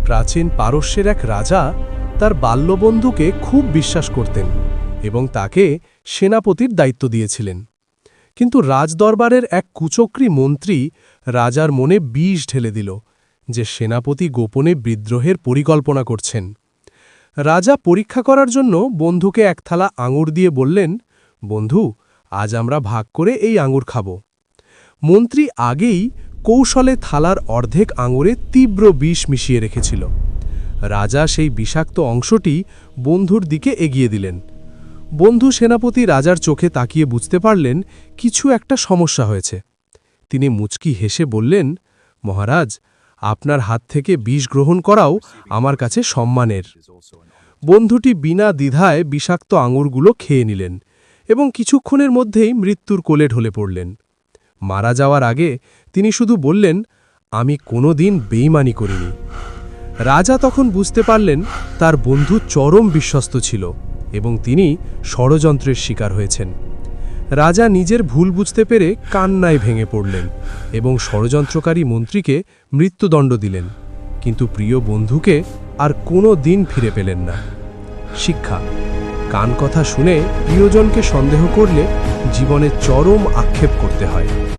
প্রাচীন পারস্যের এক রাজা তার বাল্যবন্ধুকে খুব বিশ্বাস করতেন এবং তাকে সেনাপতির দায়িত্ব দিয়েছিলেন। কিন্তু রাজদরবারের এক কুচক্রী মন্ত্রী রাজার মনে বিষ ঢেলে দিল যে সেনাপতি গোপনে বিদ্রোহের পরিকল্পনা করছেন। রাজা পরীক্ষা করার জন্য বন্ধুকে এক থালা আঙুর দিয়ে বললেন, বন্ধু, আজ আমরা ভাগ করে এই আঙুর খাব। মন্ত্রী আগেই কৌশলে থালার অর্ধেক আঙুরে তীব্র বিষ মিশিয়ে রেখেছিল। রাজা সেই বিষাক্ত অংশটি বন্ধুর দিকে এগিয়ে দিলেন। বন্ধু সেনাপতি রাজার চোখে তাকিয়ে বুঝতে পারলেন কিছু একটা সমস্যা হয়েছে। তিনি মুচকি হেসে বললেন, মহারাজ, আপনার হাত থেকে বিষ গ্রহণ করাও আমার কাছে সম্মানের। বন্ধুটি বিনা দ্বিধায় বিষাক্ত আঙুরগুলো খেয়ে নিলেন এবং কিছুক্ষণের মধ্যেই মৃত্যুর কোলে ঢলে পড়লেন। মারা যাওয়ার আগে তিনি শুধু বললেন, আমি কোনোদিন বেইমানি করিনি। রাজা তখন বুঝতে পারলেন তার বন্ধু চরম বিশ্বস্ত ছিল এবং তিনি ষড়যন্ত্রের শিকার হয়েছেন। রাজা নিজের ভুল বুঝতে পেরে কান্নায় ভেঙে পড়লেন এবং ষড়যন্ত্রকারী মন্ত্রীকে মৃত্যুদণ্ড দিলেন, কিন্তু প্রিয় বন্ধুকে আর কোনো দিন ফিরে পেলেন না। শিক্ষা: কান কথা শুনে প্রিয়জনকে সন্দেহ করলে জীবনে চরম আক্ষেপ করতে হয়।